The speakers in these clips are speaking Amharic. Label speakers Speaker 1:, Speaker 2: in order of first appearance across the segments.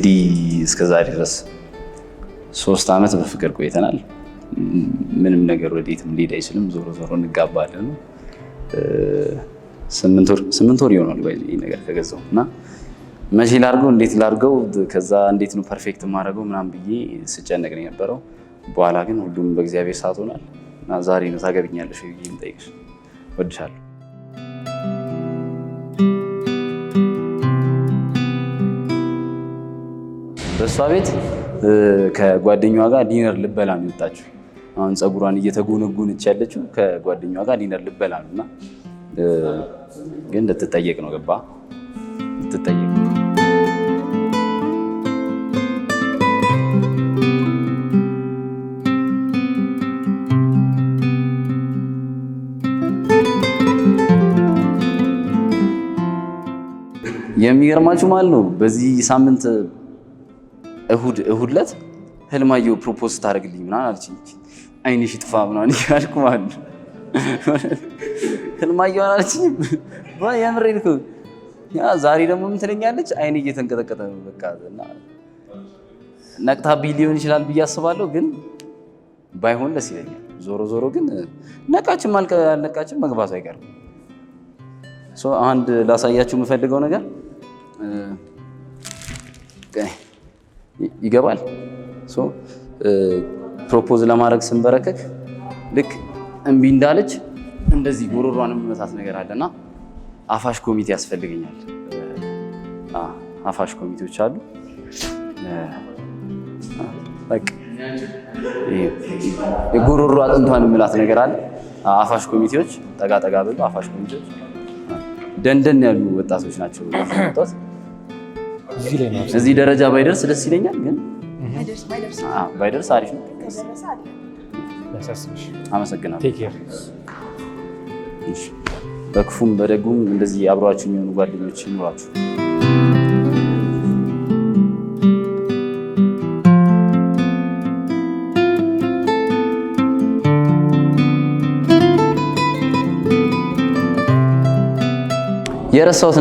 Speaker 1: እንግዲህ እስከዛሬ ድረስ 3 ዓመት በፍቅር ቆይተናል። ምንም ነገር ወዴትም ሊሄድ አይችልም። ዞሮ ዞሮ እንጋባለን። 8 ወር ይሆናል ይሄ ነገር ከገዛው እና መቼ ላድርገው እንዴት ላድርገው ከዛ እንዴት ነው ፐርፌክት ማድረገው ምናምን ብዬ ስጨነቅ ነው የነበረው። በኋላ ግን ሁሉም በእግዚአብሔር ሰዓት ሆኗል እና ዛሬ ነው ታገቢኛለሽ ብዬ የምጠይቅሽ። ወድሻለሁ። በሷ ቤት ከጓደኛዋ ጋር ዲነር ልበላ ነው የወጣችው። አሁን ፀጉሯን እየተጎነጎነች ያለችው ከጓደኛዋ ጋር ዲነር ልበላ ነው እና ግን ልትጠየቅ ነው። ገባ? ልትጠየቅ ነው። የሚገርማችሁ ማለት ነው በዚህ ሳምንት እሁድ ዕለት ህልማየሁ ፕሮፖዝ ታደርግልኝ ምናምን አለችኝ። አይንሽ ይጥፋ ምናምን እያልኩ ማለት ነው። ህልማየሁ አላለችኝም። የምሬን እኮ ዛሬ ደግሞ ምን ትለኛለች? አይኔ እየተንቀጠቀጠ ነው በቃ እና ነቅታብኝ ሊሆን ይችላል ብዬ አስባለሁ። ግን ባይሆን ደስ ይለኛል። ዞሮ ዞሮ ግን ነቃችን አልነቃችን መግባቱ አይቀርም። አንድ ላሳያችሁ የምፈልገው ነገር ይገባል። ፕሮፖዝ ለማድረግ ስንበረከክ ልክ እምቢ እንዳለች እንደዚህ ጉሮሯን የምመታት ነገር አለና አፋሽ ኮሚቴ ያስፈልገኛል። አፋሽ ኮሚቴዎች አሉ። በቃ የጉሮሮ አጥንቷን የምላት ነገር አለ። አፋሽ ኮሚቴዎች ጠጋ ጠጋ ብሎ አፋሽ ኮሚቴዎች ደንደን ያሉ ወጣቶች ናቸው የሚመጡት። እዚህ ደረጃ ባይደርስ ደስ ይለኛል፣ ግን ባይደርስ አሪፍ ነው። አመሰግናለሁ። በክፉም በደጉም እንደዚህ አብሯችሁ የሚሆኑ ጓደኞች ይኖራችሁ። የረሳሁት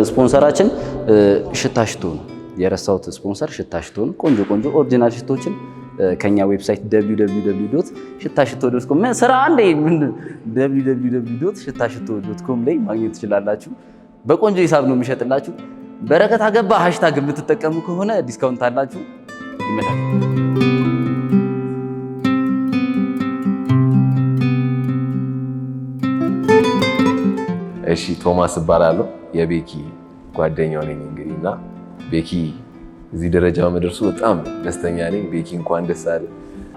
Speaker 1: ስፖንሰራችን ሽታ ሽቶ ነው። የረሳሁት ስፖንሰር ሽታ ሽቶ ነው። ቆንጆ ኦሪጂናል ሽቶችን ከኛ ዌብሳይት www.shittashitto.com ስራ አንዴ www.shittashitto.com ላይ ማግኘት ትችላላችሁ። በቆንጆ ሂሳብ ነው የሚሸጥላችሁ። በረከት አገባ ሃሽታግ የምትጠቀሙ ከሆነ ዲስካውንት አላችሁ። ይመጣል።
Speaker 2: እሺ ቶማስ እባላለሁ። የቤኪ ጓደኛው ነኝ እንግዲህ እና ቤኪ እዚህ ደረጃ መድረሱ በጣም ደስተኛ ነኝ። ቤኪ እንኳን ደስ አለ።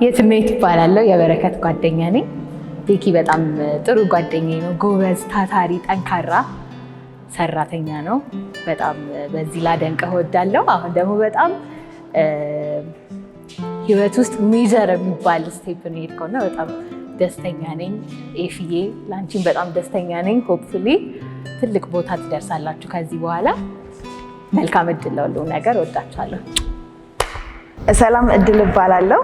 Speaker 3: የትሜት እባላለሁ። የበረከት ጓደኛ ነኝ። ቤኪ በጣም ጥሩ ጓደኛዬ ነው። ጎበዝ፣ ታታሪ፣ ጠንካራ ሰራተኛ ነው። በጣም በዚህ ላደንቅህ እወዳለሁ። አሁን ደግሞ በጣም ህይወት ውስጥ ሜጀር የሚባል ስቴፕ ነው የሄድከውና በጣም ደስተኛ ነኝ። ኤፍዬ ላንቺም በጣም ደስተኛ ነኝ። ሆፕፉሊ ትልቅ ቦታ ትደርሳላችሁ ከዚህ በኋላ። መልካም እድል ለሁሉ ነገር። ወዳችኋለሁ።
Speaker 4: ሰላም እድል እባላለሁ።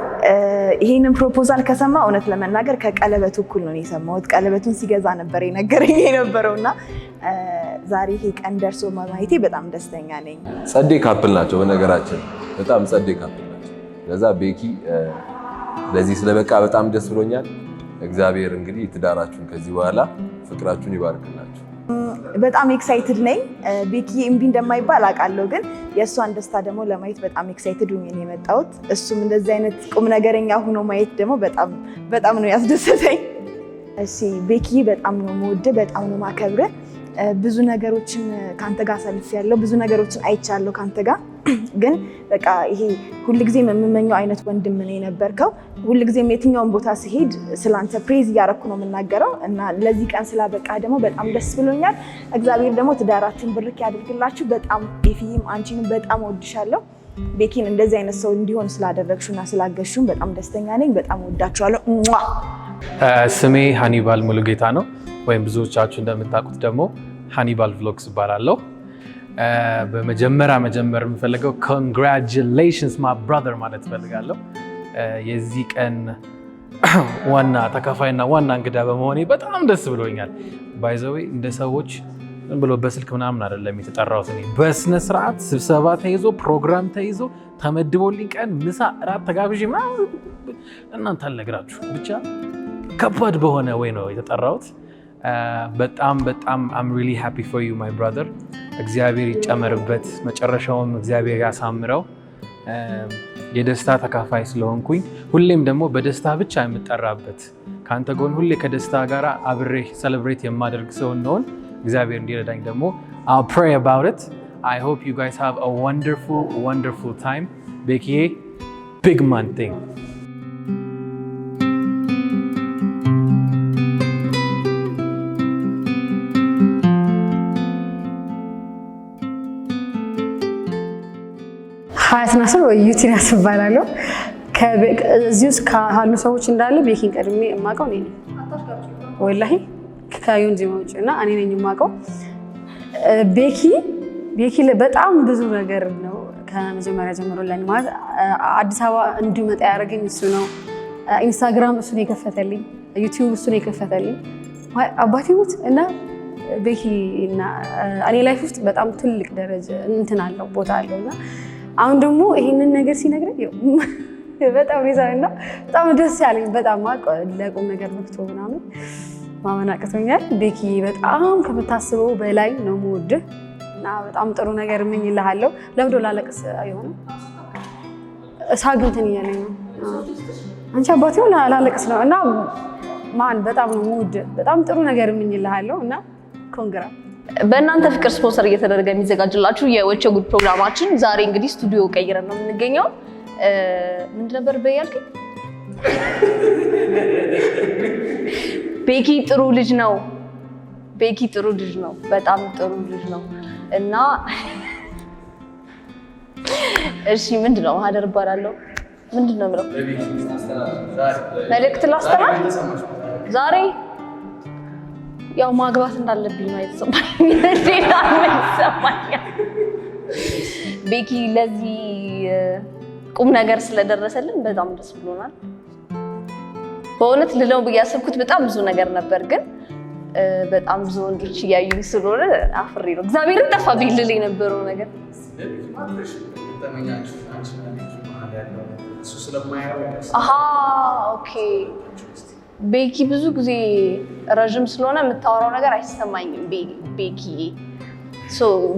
Speaker 4: ይሄንን ፕሮፖዛል ከሰማ እውነት ለመናገር ከቀለበቱ እኩል ነው የሰማሁት። ቀለበቱን ሲገዛ ነበር የነገረኝ የነበረውና ዛሬ ይሄ ቀን ደርሶ ማየቴ በጣም ደስተኛ ነኝ።
Speaker 2: ጸዴ ካፕል ናቸው በነገራችን፣ በጣም ጸዴ ካፕል ናቸው። ለዛ ቤኪ ለዚህ ስለበቃ በጣም ደስ ብሎኛል። እግዚአብሔር እንግዲህ ትዳራችሁን ከዚህ በኋላ ፍቅራችሁን ይባርክላችሁ።
Speaker 4: በጣም ኤክሳይትድ ነኝ። ቤኪ እምቢ እንደማይባል አውቃለሁ፣ ግን የእሷን ደስታ ደግሞ ለማየት በጣም ኤክሳይትድ ሆኜ ነው የመጣሁት። እሱም እንደዚህ አይነት ቁም ነገረኛ ሆኖ ማየት ደግሞ በጣም ነው ያስደሰተኝ። እሺ ቤኪ በጣም ነው የምወድህ፣ በጣም ነው የማከብርህ። ብዙ ነገሮችን ካንተ ጋር አሳልፌያለሁ፣ ብዙ ነገሮችን አይቻለሁ ካንተ ጋር። ግን በቃ ይሄ ሁልጊዜም የምመኘው አይነት ወንድም ነው የነበርከው። ሁልጊዜም የትኛውን ቦታ ሲሄድ ስላንተ ፕሬዝ እያደረኩ ነው የምናገረው እና ለዚህ ቀን ስላበቃ ደግሞ በጣም ደስ ብሎኛል። እግዚአብሔር ደግሞ ትዳራችሁን ብርክ ያድርግላችሁ። በጣም ኤፊም አንቺንም በጣም ወድሻለሁ። ቤኪን እንደዚህ አይነት ሰው እንዲሆን ስላደረግሽውና ስላገዝሽው በጣም ደስተኛ ነኝ። በጣም ወዳችኋለሁ።
Speaker 5: ስሜ ሃኒባል ሙሉጌታ ነው፣ ወይም ብዙዎቻችሁ እንደምታውቁት ደግሞ ሃኒባል ቭሎግስ እባላለሁ። በመጀመር የምፈልገው ኮንግራቹሌሽንስ ማይ ብራዘር ማለት እፈልጋለሁ። የዚህ ቀን ዋና ተካፋይና ዋና እንግዳ በመሆኔ በጣም ደስ ብሎኛል። ባይ ዘ ዌይ እንደ ሰዎች ዝም ብሎ በስልክ ምናምን አይደለም የተጠራሁት። እኔ በስነ ስርዓት ስብሰባ ተይዞ ፕሮግራም ተይዞ ተመድቦልኝ ቀን ምሳ እራት ተጋብዤ ምናምን እናንተ አልነግራችሁ ብቻ ከባድ በሆነ ወይ ነው የተጠራሁት። በጣም I'm really happy for you my brother። እግዚአብሔር ይጨመርበት፣ መጨረሻውም እግዚአብሔር ያሳምረው። የደስታ ተካፋይ ስለሆንኩኝ ሁሌም ደግሞ በደስታ ብቻ የምጠራበት ከአንተ ጎን ሁሌ ከደስታ ጋር አብሬ ሴሌብሬት የማደርግ ሰው እንደሆን እግዚአብሔር እንዲረዳኝ ደግሞ I'll pray about it. I hope you guys have a wonderful time. ቤኪዬ big man thing.
Speaker 6: ሀያት ናስር ወይ ዩቲናስ እባላለሁ። እዚህ ውስጥ ካሉ ሰዎች እንዳለ ቤኪን ቀድሜ የማውቀው እኔ ነኝ። ወላሂ ከዩን ዜማ ውጭ እና እኔ ነኝ የማውቀው። ቤኪ በጣም ብዙ ነገር ነው ከመጀመሪያ ጀምሮ ለኔ ማለት አዲስ አበባ እንድመጣ ያደረገኝ እሱ ነው። ኢንስታግራም እሱ ነው የከፈተልኝ፣ ዩቲዩብ እሱ ነው የከፈተልኝ። አባቴ ሙት እና ቤኪ እና እኔ ላይፍ ውስጥ በጣም ትልቅ ደረጃ እንትን አለው ቦታ አለውና አሁን ደግሞ ይሄንን ነገር ሲነግረኝ በጣም ሪዛና በጣም ደስ ያለኝ በጣም ለቁም ነገር መክቶ ምናምን ማመን አቅቶኛል። ቤኪ በጣም ከምታስበው በላይ ነው የምወድህ እና በጣም ጥሩ ነገር እመኝልሃለሁ። ለምዶ ላለቅስ አይሆንም እሳግ እንትን እያለኝ ነው አንቺ አባቴው ላለቅስ ነው እና ማን በጣም ነው የምወድህ በጣም ጥሩ ነገር እመኝልሃለሁ እና ኮንግራ።
Speaker 7: በእናንተ ፍቅር ስፖንሰር እየተደረገ የሚዘጋጅላችሁ የወቸ ጉድ ፕሮግራማችን ዛሬ እንግዲህ ስቱዲዮ ቀይረን ነው የምንገኘው። ምንድን ነበር በያልከኝ? ቤኪ ጥሩ ልጅ ነው። ቤኪ ጥሩ ልጅ ነው፣ በጣም ጥሩ ልጅ ነው እና እሺ ምንድን ነው ማህደር እባላለሁ። ምንድን ነው የምለው? መልእክት ላስተላልፍ ዛሬ ያው ማግባት እንዳለብኝ ነው የተሰማኝ። ሌላ ምን ይሰማኛል? ቤኪ ለዚህ ቁም ነገር ስለደረሰልን በጣም ደስ ብሎናል። በእውነት ልለው ብዬ ያሰብኩት በጣም ብዙ ነገር ነበር፣ ግን በጣም ብዙ ወንዶች እያዩኝ ስለሆነ አፍሬ ነው እግዚአብሔርን ጠፋብኝ ልል የነበረው ነገር። ኦኬ ቤኪ ብዙ ጊዜ ረዥም ስለሆነ የምታወራው ነገር አይሰማኝም። ቤኪ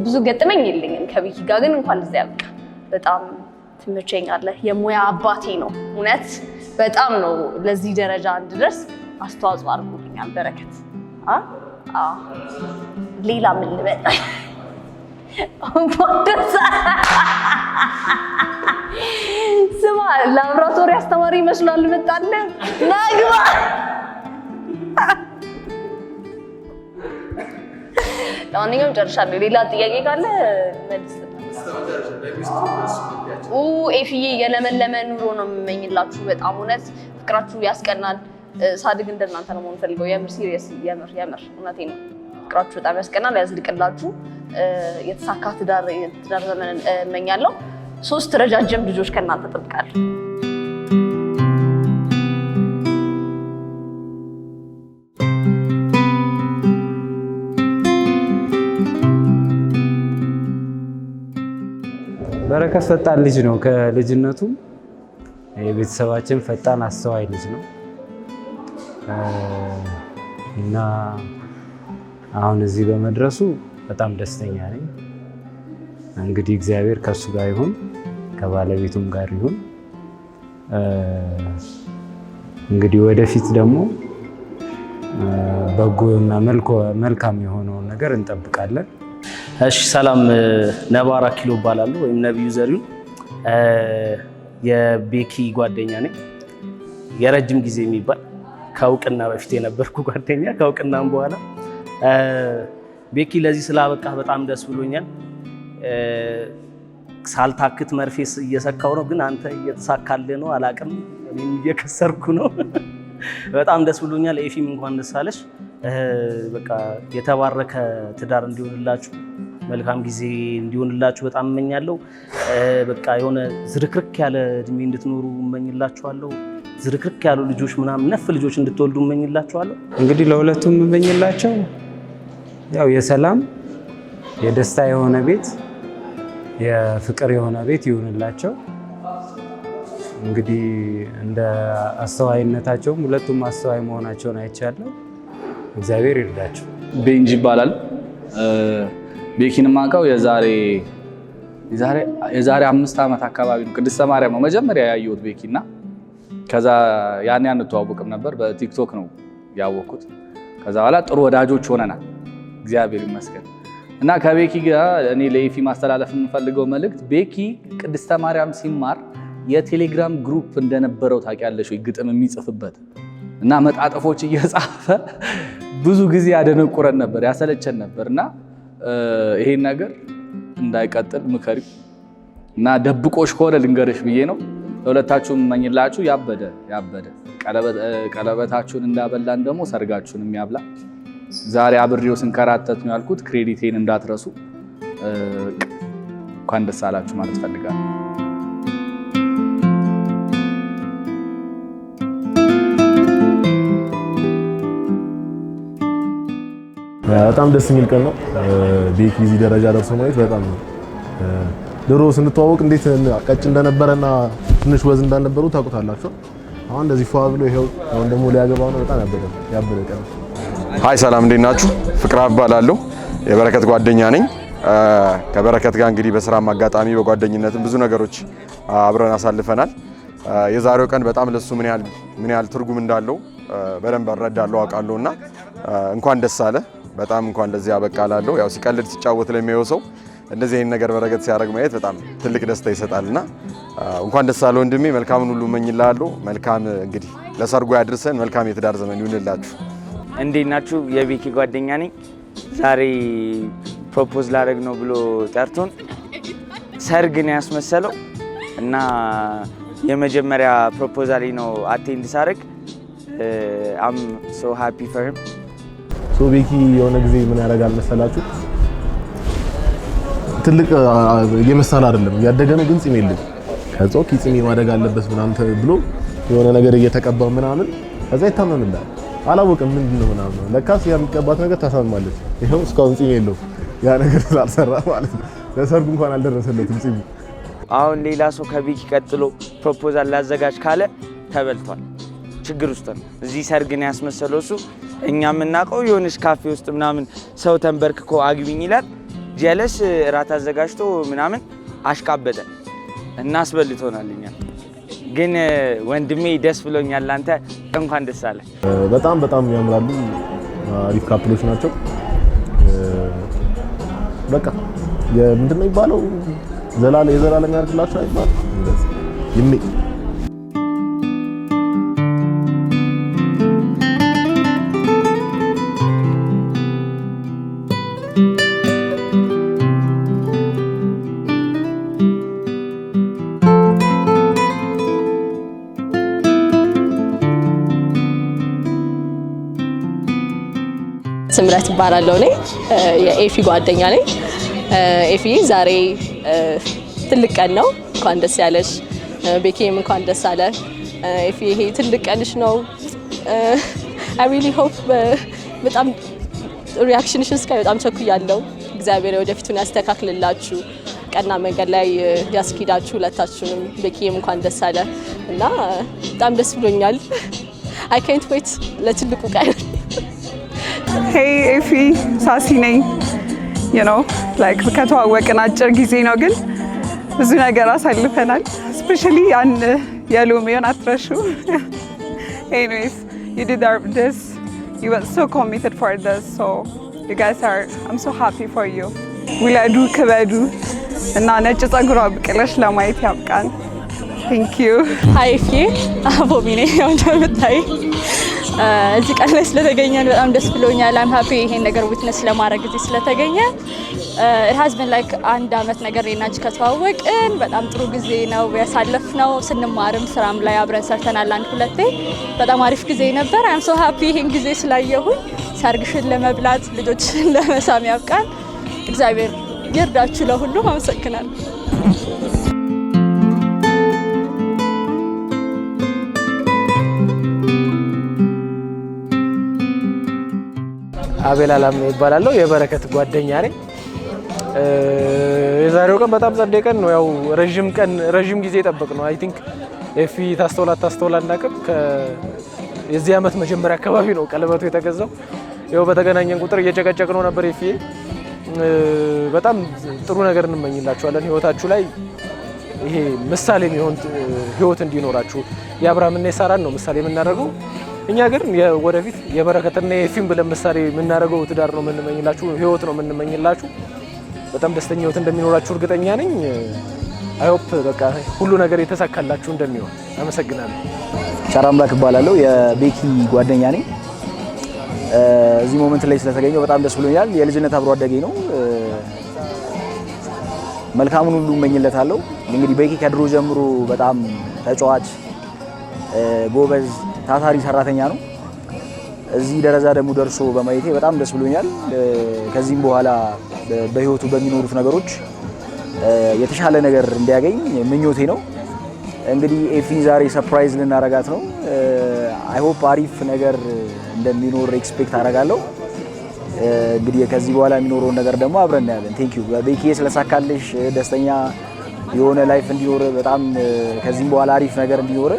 Speaker 7: ብዙ ገጥመኝ የለኝም ከቤኪ ጋር፣ ግን እንኳን ለዚያ ያብቃ። በጣም ትመቸኛለህ። የሙያ አባቴ ነው እውነት በጣም ነው ለዚህ ደረጃ እንድደርስ አስተዋጽኦ አድርጎልኛል። በረከት ሌላ ምን ልበል? ስማ ላብራቶሪ አስተማሪ ይመስላል። መጣለ ናግባ ለማንኛውም ጨርሻለሁ። ሌላ ጥያቄ ካለ መልስ። ኤፍዬ የለመለመ ኑሮ ነው የምመኝላችሁ። በጣም እውነት ፍቅራችሁ ያስቀናል። ሳድግ እንደናንተ ነው መሆን ፈልገው። የምር ሲሪየስ የምር እውነቴን ነው። ፍቅራችሁ በጣም ያስቀናል፣ ያዝልቅላችሁ። የተሳካ ትዳር ዘመን እመኛለሁ። 3 ረጃጅም ልጆች ከእናንተ እጠብቃለሁ።
Speaker 8: በረከት ፈጣን ልጅ ነው። ከልጅነቱ የቤተሰባችን ፈጣን አስተዋይ ልጅ ነው እና አሁን እዚህ በመድረሱ በጣም ደስተኛ ነኝ። እንግዲህ እግዚአብሔር ከሱ ጋር ይሁን፣ ከባለቤቱም ጋር ይሁን። እንግዲህ ወደፊት ደግሞ በጎና መልካም የሆነውን ነገር እንጠብቃለን።
Speaker 9: እሺ ሰላም፣ ነባራ ኪሎ እባላለሁ ወይም ነብዩ ዘሪሁን የቤኪ ጓደኛ ነኝ። የረጅም ጊዜ የሚባል ከእውቅና በፊት የነበርኩ ጓደኛ፣ ከእውቅናም በኋላ ቤኪ ለዚህ ስላበቃ በጣም ደስ ብሎኛል። ሳልታክት መርፌ እየሰካው ነው፣ ግን አንተ እየተሳካልህ ነው። አላቅም፣ እኔም እየከሰርኩ ነው። በጣም ደስ ብሎኛል። ኤፊም እንኳን ደስ አለሽ። በቃ የተባረከ ትዳር እንዲሆንላችሁ፣ መልካም ጊዜ እንዲሆንላችሁ በጣም እመኛለሁ። በቃ የሆነ ዝርክርክ ያለ እድሜ እንድትኖሩ እመኝላችኋለሁ። ዝርክርክ ያሉ ልጆች ምናምን ነፍ ልጆች እንድትወልዱ እመኝላችኋለሁ።
Speaker 8: እንግዲህ ለሁለቱም እመኝላቸው ያው የሰላም የደስታ የሆነ ቤት፣ የፍቅር የሆነ ቤት ይሁንላቸው። እንግዲህ እንደ አስተዋይነታቸውም ሁለቱም አስተዋይ መሆናቸውን አይቻለሁ። እግዚአብሔር ይርዳቸው።
Speaker 10: ቤንጂ ይባላል። ቤኪን ማውቀው የዛሬ 5 ዓመት አካባቢ ነው። ቅድስተ ማርያም ነው መጀመሪያ ያየሁት ቤኪና ከዛ ያን አንተዋወቅም ነበር። በቲክቶክ ነው ያወቅኩት። ከዛ በኋላ ጥሩ ወዳጆች ሆነናል እግዚአብሔር ይመስገን። እና ከቤኪ ጋር እኔ ለኤፊ ማስተላለፍ የምፈልገው መልእክት ቤኪ ቅድስተ ማርያም ሲማር የቴሌግራም ግሩፕ እንደነበረው ታውቂያለሽ ወይ? ግጥም የሚጽፍበት እና መጣጥፎች እየጻፈ ብዙ ጊዜ ያደነቁረን ነበር፣ ያሰለቸን ነበር። እና ይሄን ነገር እንዳይቀጥል ምከሪው እና ደብቆሽ ከሆነ ልንገርሽ ብዬ ነው። ለሁለታችሁም እመኝላችሁ ያበደ ቀለበታችሁን እንዳበላን ደግሞ ሰርጋችሁን የሚያብላ። ዛሬ አብሬው ስንከራተት ነው ያልኩት። ክሬዲቴን እንዳትረሱ። እንኳን ደስ አላችሁ ማለት ፈልጋለሁ።
Speaker 11: በጣም ደስ የሚል ቀን ነው። ቤኪ እዚህ ደረጃ ደርሶ ማየት በጣም ድሮ ስንተዋወቅ እንዴት ቀጭ እንደነበረና ትንሽ ወዝ እንዳልነበሩ ታውቁታላችሁ። አሁን እንደዚህ ፏ ብሎ ይሄው አሁን ደግሞ ሊያገባ ነው። በጣም ያበደ ቀን።
Speaker 12: ሃይ ሰላም፣ እንዴት ናችሁ? ፍቅር እባላለሁ። የበረከት ጓደኛ ነኝ። ከበረከት ጋር እንግዲህ በስራም አጋጣሚ በጓደኝነትም ብዙ ነገሮች አብረን አሳልፈናል። የዛሬው ቀን በጣም ለሱ ምን ያህል ትርጉም እንዳለው በደንብ እረዳለሁ አውቃለሁና እንኳን ደስ አለ። በጣም እንኳን እንደዚህ አበቃላለሁ። ያው ሲቀልድ ሲጫወት ለሚያየው ሰው እንደዚህ አይነት ነገር በረከት ሲያደርግ ማየት በጣም ትልቅ ደስታ ይሰጣልና እንኳን ደስ አለ ወንድሜ። መልካምን ሁሉ እመኝልሃለሁ። መልካም እንግዲህ ለሰርጉ ያድርሰን። መልካም የትዳር ዘመን ይሁንላችሁ።
Speaker 13: እንዴት ናችሁ? የቤኪ ጓደኛ ነኝ። ዛሬ ፕሮፖዝ ላደርግ ነው ብሎ ጠርቶን ሰርግ ነው ያስመሰለው እና የመጀመሪያ ፕሮፖዛሊ ነው አቴንድ ሳደርግ አም ሶ ሃፒ ፎር ሂም።
Speaker 11: ሶ ቤኪ የሆነ ጊዜ ምን ያደርጋል መሰላችሁ? ትልቅ የመሳል አይደለም ያደገ ነው፣ ግን ጺም የለም። ከጾክ ጺም ማደግ አለበት ምናምን ብሎ የሆነ ነገር እየተቀባ ምናምን ከዛ ይታመምላል። አላወቅም ምንድን ነው ምናምን ለካስ የሚቀባት ነገር ታሳምማለች። ይሄው እስካሁን ጺም የለው ያ ነገር ስላልሰራ ማለት ነው። ለሰርጉ እንኳን አልደረሰለትም ጺሙ።
Speaker 13: አሁን ሌላ ሰው ከቤኪ ቀጥሎ ፕሮፖዛል ላዘጋጅ ካለ ተበልቷል፣ ችግር ውስጥ ነው። እዚህ ሰርግ ነው ያስመሰለው እሱ። እኛ የምናውቀው የሆነች ካፌ ውስጥ ምናምን ሰው ተንበርክኮ አግቢኝ ይላል። ጀለስ እራት አዘጋጅቶ ምናምን አሽቃበጠ እና አስበልቶናል። እኛ ግን ወንድሜ ደስ ብሎኛል። አንተ እንኳን ደስ አለ።
Speaker 11: በጣም ያምራሉ። አሪፍ ካፕሎች ናቸው። በቃ ምንድነው የሚባለው? የዘላለም ያድርግላችሁ አይባልም እንደዚህ ይሜ
Speaker 14: ስምረት እባላለሁ። እኔ የኤፊ ጓደኛ ነኝ። ኤፊ ዛሬ ትልቅ ቀን ነው። እንኳን ደስ ያለሽ። ቤኪም እንኳን ደስ አለ። ኤፊ ይሄ ትልቅ ቀንሽ ነው። አይ ሪሊ ሆፕ በጣም ሪአክሽንሽን እስከ በጣም ቸኩያለሁ። እግዚአብሔር ወደፊቱን ያስተካክልላችሁ፣ ቀና መንገድ ላይ ያስኪዳችሁ ሁለታችሁንም። ቤኪም እንኳን ደስ አለ እና በጣም ደስ ብሎኛል። አይ ካንት ዌት ለትልቁ ቀን።
Speaker 15: ሄይ ኤፊ፣ ሳሲ ነኝ። ከተዋወቅን አጭር ጊዜ ነው፣ ግን ብዙ ነገር አሳልፈናል። ስፔሻሊ ያን የሎሜውን አትረሹ። ኤኒዌይስ you did this. You were so committed for this. So you guys I'm so happy for you. ውለዱ ክበዱ እና ነጭ ጸጉሯ ብቅለሽ ለማየት ያብቃን። Thank you.
Speaker 14: Hi ኤፊ፣ አቦቢ ነኝ። እንደምታይ እዚህ ቀን ላይ ስለተገኘን በጣም ደስ ብሎኛል። I'm happy ይሄን ነገር ዊትነስ ለማድረግ እዚህ ስለተገኘ it has been like አንድ አመት ነገር እኔናች ከተዋወቅን በጣም ጥሩ ጊዜ ነው ያሳለፍነው። ስንማርም ስራም ላይ አብረን ሰርተናል አንድ ሁለቴ። በጣም አሪፍ ጊዜ ነበር። I'm so happy ይሄን ጊዜ ስላየሁኝ። ሰርግሽን ለመብላት ልጆችን ለመሳም ያብቃን። እግዚአብሔር ይርዳችሁ። ለሁሉም አመሰግናለሁ።
Speaker 16: አቤል አላም ይባላለሁ። የበረከት ጓደኛ ነኝ።
Speaker 5: የዛሬው ቀን በጣም ጸደይ ቀን ነው። ያው ረዥም ጊዜ ጠበቅ ነው። አይ ቲንክ ኤፊ ታስተውላ እናቅም የዚህ ዓመት መጀመሪያ አካባቢ ነው ቀለበቱ የተገዛው። ያው በተገናኘን ቁጥር እየጨቀጨቅ ነው ነበር። ኤፊ በጣም ጥሩ ነገር እንመኝላችኋለን ህይወታችሁ ላይ ይሄ ምሳሌ የሚሆን ህይወት እንዲኖራችሁ የአብርሃምና የሳራን ነው ምሳሌ የምናደርገው። እኛ ግን ወደፊት የበረከትና የኤፊን ብለን ምሳሌ የምናደርገው ትዳር ነው የምንመኝላችሁ፣ ህይወት ነው የምንመኝላችሁ። በጣም ደስተኛ ህይወት እንደሚኖራችሁ እርግጠኛ ነኝ። አይሆፕ በቃ ሁሉ ነገር የተሳካላችሁ እንደሚሆን አመሰግናለሁ።
Speaker 16: ቸር አምላክ እባላለሁ። የቤኪ ጓደኛ ነኝ። እዚህ ሞመንት ላይ ስለተገኘው በጣም ደስ ብሎኛል። የልጅነት አብሮ አደጌ ነው። መልካሙን ሁሉ እመኝለታለሁ። እንግዲህ ቤኪ ከድሮ ጀምሮ በጣም ተጫዋች፣ ጎበዝ፣ ታታሪ ሰራተኛ ነው። እዚህ ደረጃ ደግሞ ደርሶ በማየቴ በጣም ደስ ብሎኛል። ከዚህም በኋላ በህይወቱ በሚኖሩት ነገሮች የተሻለ ነገር እንዲያገኝ ምኞቴ ነው። እንግዲህ ኤፊን ዛሬ ሰርፕራይዝ ልናረጋት ነው። አይ ሆፕ አሪፍ ነገር እንደሚኖር ኤክስፔክት አደርጋለሁ። እንግዲህ ከዚህ በኋላ የሚኖረውን ነገር ደግሞ አብረን እናያለን። ቴንክ ዩ ቤኪ ስለሳካልሽ፣ ደስተኛ የሆነ ላይፍ እንዲኖር በጣም ከዚህም በኋላ አሪፍ ነገር እንዲኖር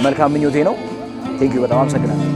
Speaker 16: መልካም ምኞቴ ነው። ቴንክ ዩ በጣም አመሰግናለሁ።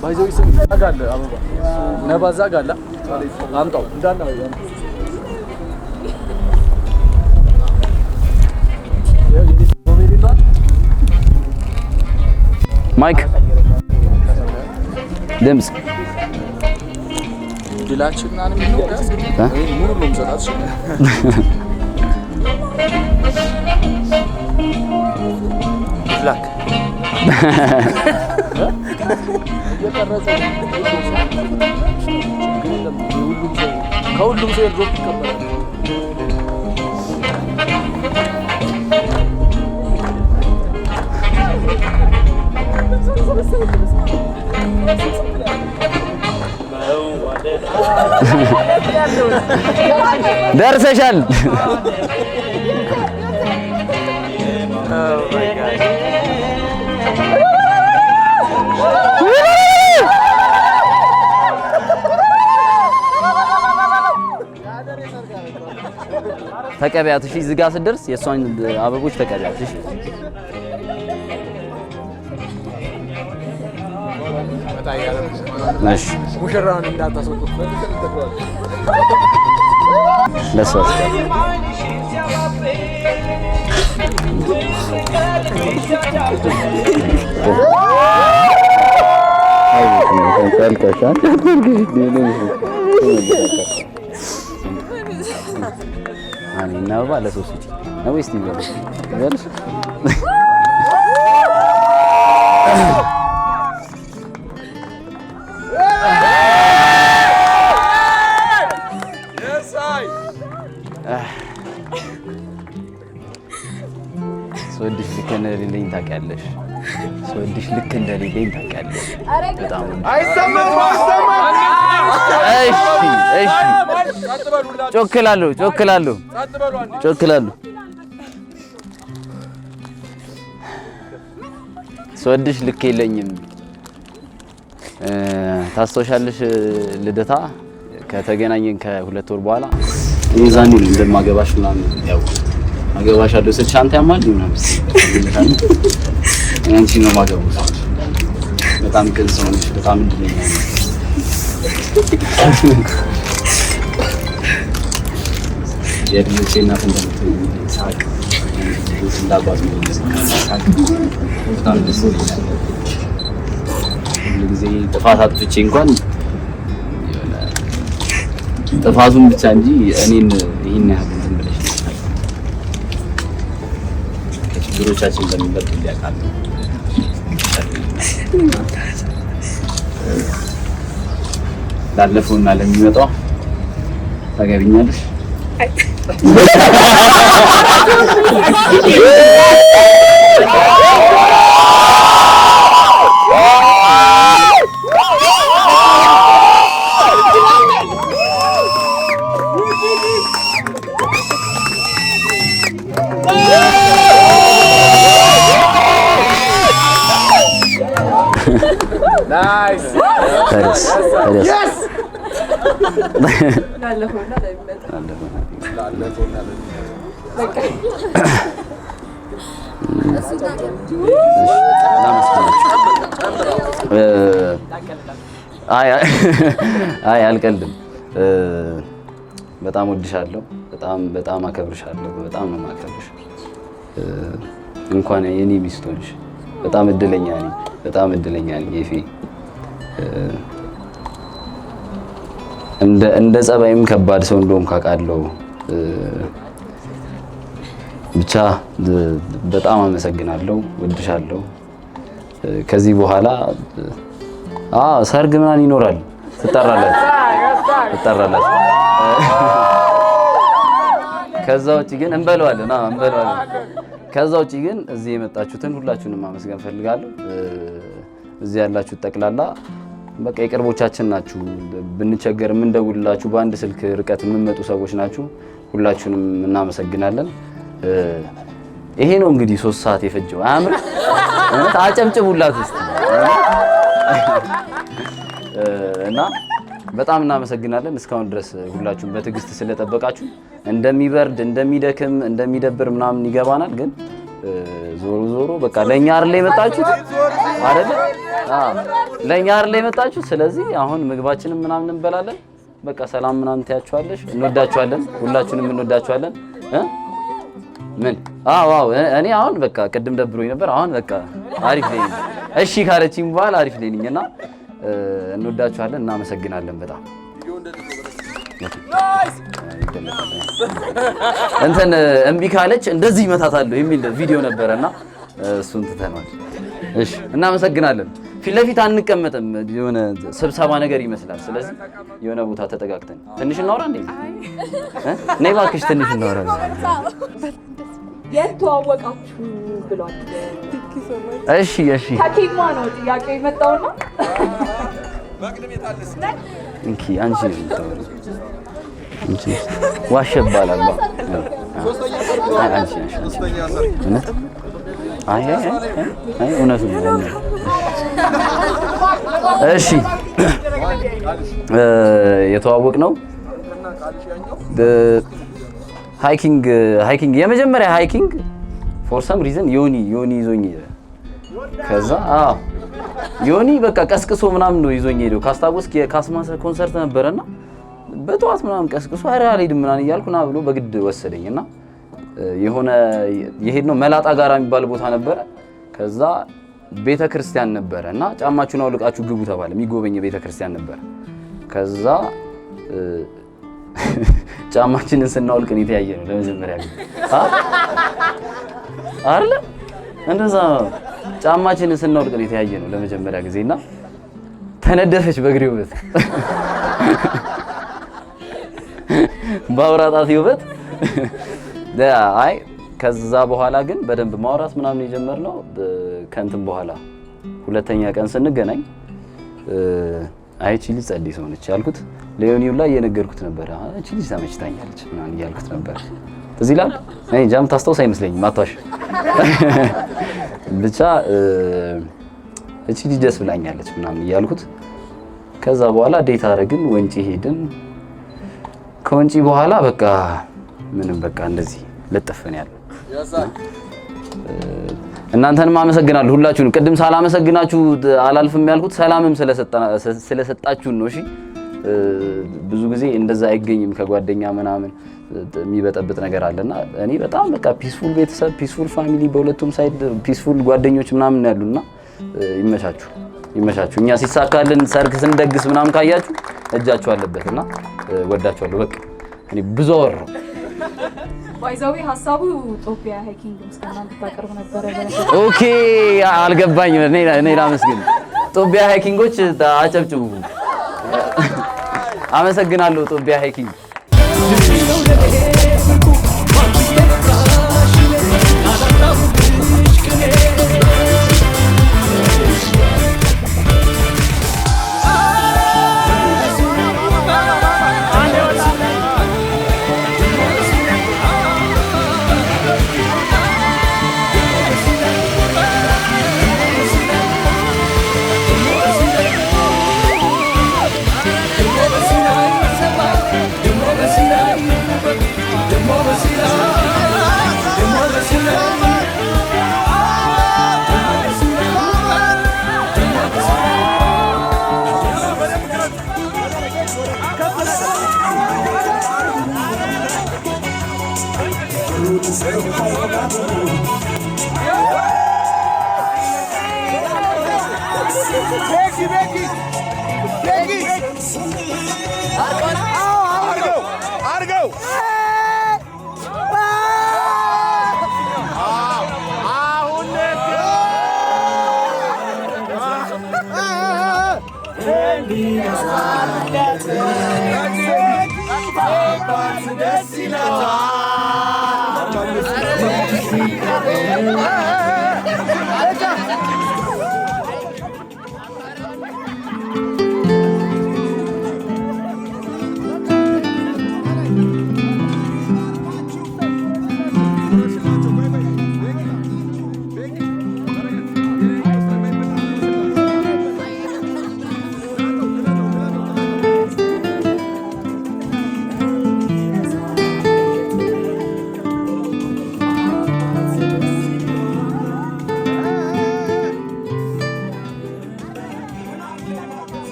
Speaker 5: ባይዘው ይስም አጋለ አበባ ነባዛ ጋላ አምጣው እንዳና
Speaker 1: ማይክ ድምጽ
Speaker 10: ዲላችንና ነው ሙሉ ነው ሰጣት ላክ ከሁሉም ሰው ድሮፕ ይቀበላል።
Speaker 1: ደርሰሻል። ተቀበያት። እሺ ዝጋ ስትደርስ የሷን አበቦች ተቀበያት። እሺ እሺ
Speaker 5: ሙሽራውን እንዳታስወጡት
Speaker 1: ለሷስ እና ባለ ሶስት ነው እስቲ ይበል ስወድሽ ልክ እንደሌለኝ ታውቂያለሽ። ስወድሽ ልክ እንደሌለኝ ታውቂያለሽ። በጣም
Speaker 17: አይሰማም።
Speaker 1: እሺ ጮክላለሁ። ስወድሽ ልክ የለኝም። ታስታውሻለሽ ልደታ ከተገናኘን ከ2 ወር በኋላ የዛኔ ነው እንደማገባሽ ምናምን ያው አገባሻለሁ ስልሽ አንተ ያማል ምናምን አንቺ ነው ማገባሽ። በጣም ቅን ሰው ነሽ። በጣም እድለኛ ነሽ። የልጆቼ እናት እንደምትሆኝ ሳቅ እንዳባት ሳቅ በጣም ደስ ይላል። ሁሉ ጊዜ ጥፋት አጥፍቼ እንኳን ጥፋቱን ብቻ እንጂ እኔን ይሄን ያህል እንትን ብለሽ ከችግሮቻችን በሚበልጥ ያውቃል። ላለፈውና ለሚመጣው ታገቢኛለሽ?
Speaker 5: Nice.
Speaker 1: Yes. አይ አልቀልድም። በጣም ወድሻለሁ። በጣም አከብርሻለሁ። በጣም ነው የማከብርሽ። እንኳን የኔ ሚስት ሆንሽ። በጣም እድለኛ ነኝ ኤፊ። እንደ ጸባይም ከባድ ሰው እንደሆንኩ አውቃለሁ። ብቻ በጣም አመሰግናለሁ። ወድሻለሁ። ከዚህ በኋላ ሰርግ ምናምን ይኖራል። ትጠራላችሁ። ከዛ ውጪ ግን እንበለዋለን። ከዛ ውጪ ግን እዚህ የመጣችሁትን ሁላችሁንም ማመስገን ፈልጋለሁ። እዚህ ያላችሁት ጠቅላላ በቃ የቅርቦቻችን ናችሁ። ብንቸገር የምንደውልላችሁ በአንድ ስልክ ርቀት የምንመጡ ሰዎች ናችሁ። ሁላችሁንም እናመሰግናለን። ይሄ ነው እንግዲህ 3 ሰዓት የፈጀው። አያምር? እውነት አጨብጭቡላት እስቲ። እና በጣም እናመሰግናለን። እስካሁን ድረስ ሁላችሁም በትዕግስት ስለጠበቃችሁ። እንደሚበርድ እንደሚደክም እንደሚደብር ምናምን ይገባናል። ግን ዞሮ በቃ ለኛ አይደል የመጣችሁት አይደል? ለኛ አይደል የመጣችሁት። ስለዚህ አሁን ምግባችንን ምናምን እንበላለን። በቃ ሰላም ምናምን ታያችኋለሽ። እንወዳችኋለን። ሁላችሁንም እንወዳችኋለን። ምን እኔ አሁን በቃ ቅድም ደብሮኝ ነበር። አሁን በቃ አሪፍ ነኝ። እሺ ካለችኝ በኋላ አሪፍ ነኝ እና እንወዳችኋለን። እናመሰግናለን በጣም እንትን እምቢ ካለች እንደዚህ ይመታታለሁ የሚል ቪዲዮ ነበረና እሱን ትተናል። እሺ እናመሰግናለን። ፊት ለፊት አንቀመጥም፣ የሆነ ስብሰባ ነገር ይመስላል። ስለዚህ የሆነ ቦታ ተጠጋግተን ትንሽ እናወራ እንዴ? ነይ እባክሽ ትንሽ እናወራ።
Speaker 17: የተዋወቃችሁ ብሏል።
Speaker 1: እሺ
Speaker 17: ከኬማ ነው ጥያቄ የመጣውና
Speaker 1: እንኪ አንቺ ዋሸ እባላለሁ። እውነቱን ነው። እሺ የተዋወቅነው ሃይኪንግ የመጀመሪያ ሃይኪንግ ፎር ሰም ሪዝን ዮኒ ይዞኝ ሄደ። ከዛ ዮኒ በቃ ቀስቅሶ ምናምን ነው ይዞኝ ሄደው። ካስታወስክ የካስማሰ ኮንሰርት ነበረና በጠዋት ምናምን ቀስቅሶ ኧረ አልሄድም ምናምን እያልኩ ና ብሎ በግድ ወሰደኝና የሆነ የሄድነው መላጣ ጋራ የሚባል ቦታ ነበረ። ከዛ ቤተክርስቲያን ነበረ እና ጫማችሁን አውልቃችሁ ግቡ ተባለ። የሚጎበኝ ቤተክርስቲያን ነበረ። ከዛ ጫማችንን ስናውልቅ ነው የተያየ ነው ለመጀመሪያ ጊዜ አይደል? እንደዛ ጫማችንን ስናውልቅ ነው የተያየ ነው ለመጀመሪያ ጊዜና ተነደፈች በእግሬ ውበት ባውራጣት ውበት። አይ ከዛ በኋላ ግን በደንብ ማውራት ምናምን የጀመርነው ከእንትን በኋላ ሁለተኛ ቀን ስንገናኝ እቺ ልጅ ጸዴ ሰው ነች ያልኩት ለዮኒው ላይ እየነገርኩት ነበር። እቺ ልጅ ተመችታኛለች ምናምን እያልኩት ነበር። ትዝ ይላል። እኔ ጃም ታስታውስ አይመስለኝም ማታሽ ብቻ እቺ ልጅ ደስ ብላኛለች ምናምን እያልኩት ከዛ በኋላ ዴት አደረግን። ወንጪ ሄድን። ከወንጪ በኋላ በቃ ምንም በቃ እንደዚህ ለጠፈን ያለው። እናንተንም አመሰግናለሁ ሁላችሁንም። ቅድም ሳላመሰግናችሁ አላልፍም ያልኩት ሰላምም ስለሰጣችሁን ነው። እሺ ብዙ ጊዜ እንደዛ አይገኝም ከጓደኛ ምናምን የሚበጠብጥ ነገር አለና እኔ በጣም በቃ ፒስፉል ቤተሰብ ፒስፉል ፋሚሊ በሁለቱም ሳይድ ፒስፉል ጓደኞች ምናምን ያሉና ይመቻችሁ። እኛ ሲሳካልን ሰርግ ስንደግስ ምናምን ካያችሁ እጃችሁ አለበትና ወዳችኋለሁ። በቃ እኔ ብዙ አወራሁ።
Speaker 17: ባይዛዊ ሐሳቡ ጦቢያ ሃይኪንግ ምስጋና እንድታቀርብ ነበረ።
Speaker 1: ኦኬ አልገባኝም። እኔ ላመስግን። ጦቢያ ሃይኪንጎች አጨብጭቡ። አመሰግናለሁ ጦቢያ ሃይኪንግ።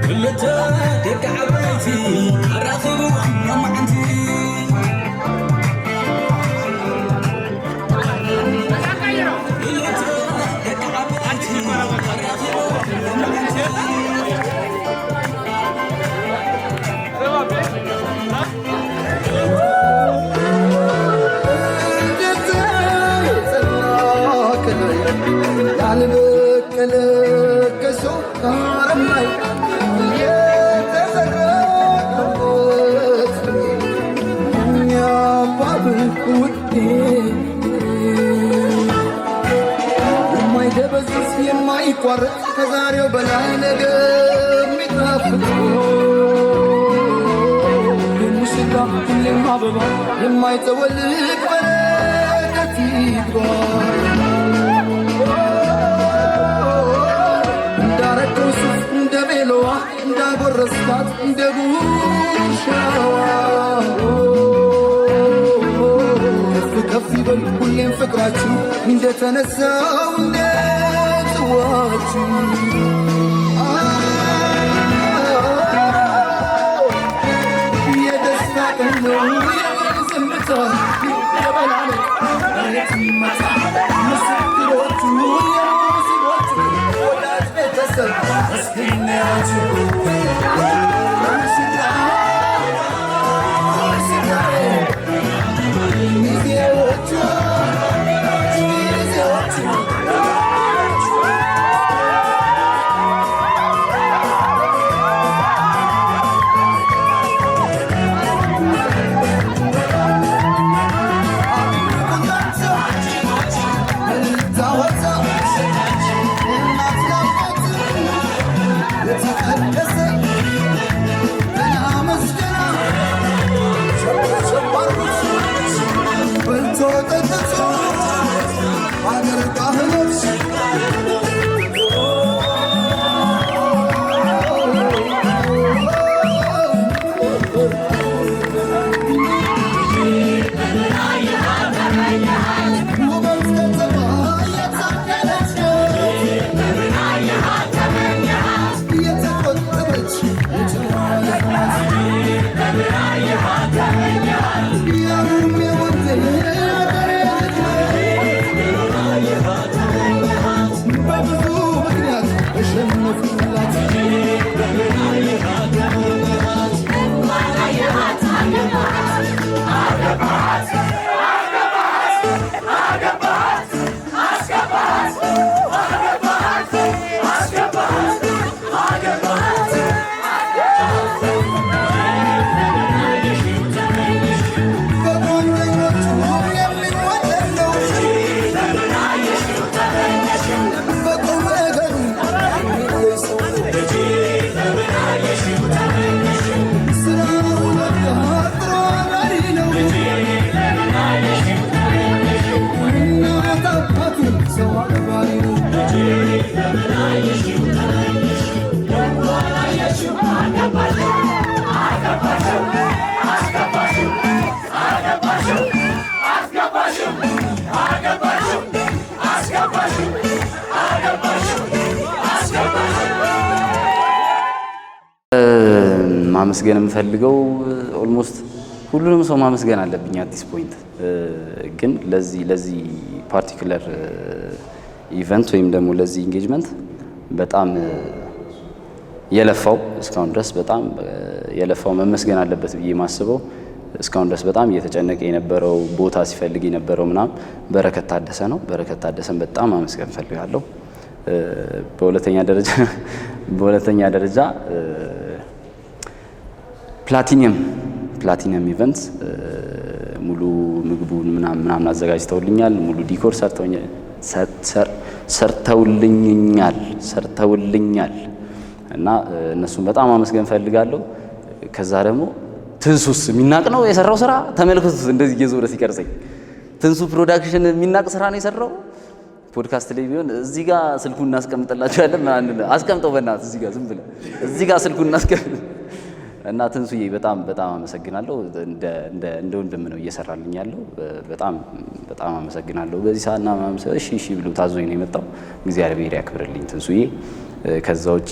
Speaker 18: كلتا ديك عبيتي أراخي روح ماما عندي የማይቋረጥ ከዛሬው በላይ ነገ የሚጣፍጥ ሙሽራ ሁሌም አበባ የማይጠወልቅ በረከት ይግባ እንዳረገው ሱፍ እንደ ቤሎዋ እንዳጎረስካት እንደ ጉርሻዋ ከፍ ይበል ሁሌም ፍቅራችሁ እንደተነሳው እንደ ጽዋችሁ የደስታ ቀን ነው የዝምታ የበላለቅ የትመታ ምስክሮቹ የሙስቦቹ ወዳጅ ቤተሰብ እስክናያችሁ
Speaker 1: ማመስገን የምፈልገው ኦልሞስት ሁሉንም ሰው ማመስገን አለብኝ አት ዲስ ፖይንት። ግን ለዚህ ፓርቲኩላር ኢቨንት ወይም ደግሞ ለዚህ ኢንጌጅመንት በጣም የለፋው እስካሁን ድረስ በጣም የለፋው መመስገን አለበት ብዬ ማስበው እስካሁን ድረስ በጣም እየተጨነቀ የነበረው ቦታ ሲፈልግ የነበረው ምናምን በረከት ታደሰ ነው። በረከት ታደሰን በጣም ማመስገን ፈልጋለሁ። በሁለተኛ ደረጃ ፕላቲኒየም ኢቨንትስ ሙሉ ምግቡን ምናምን አዘጋጅተውልኛል። ሙሉ ዲኮር ሰርተውልኛል እና እነሱን በጣም ማመስገን ፈልጋለሁ። ከዛ ደግሞ ትንሱስ የሚናቅ ነው የሰራው ስራ ተመልክቱት። እንደዚህ እየዞረ ሲቀርጸኝ ትንሱ ፕሮዳክሽን የሚናቅ ስራ ነው የሰራው። ፖድካስት ላይ ቢሆን እዚህ ጋር ስልኩን እናስቀምጥላችኋለን ምናምን አስቀምጠው በእናትህ እዚህ ጋር ዝም ብለህ እዚህ ጋር ስልኩን እናስቀምጥ እና ትንሱዬ በጣም አመሰግናለሁ። እንደ ወንድም ነው እየሰራልኝ ያለው። በጣም አመሰግናለሁ። በዚህ ሰዓትና እሺ ብሎ ታዞኝ ነው የመጣው። እግዚአብሔር ያክብርልኝ ትንሱዬ። ከዛ ውጪ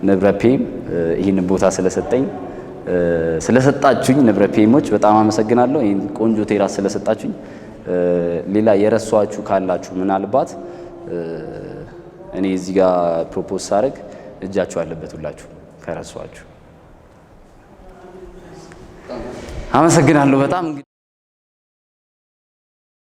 Speaker 1: ንብረፔም ይህንን ቦታ ስለሰጣችሁኝ ንብረፔሞች በጣም አመሰግናለሁ። ይህን ቆንጆ ቴራስ ስለሰጣችሁኝ። ሌላ የረሷችሁ ካላችሁ ምናልባት እኔ እዚህ ጋር ፕሮፖዝ ሳደርግ እጃችሁ አለበት ሁላችሁ ከረሷችሁ። አመሰግናለሁ በጣም።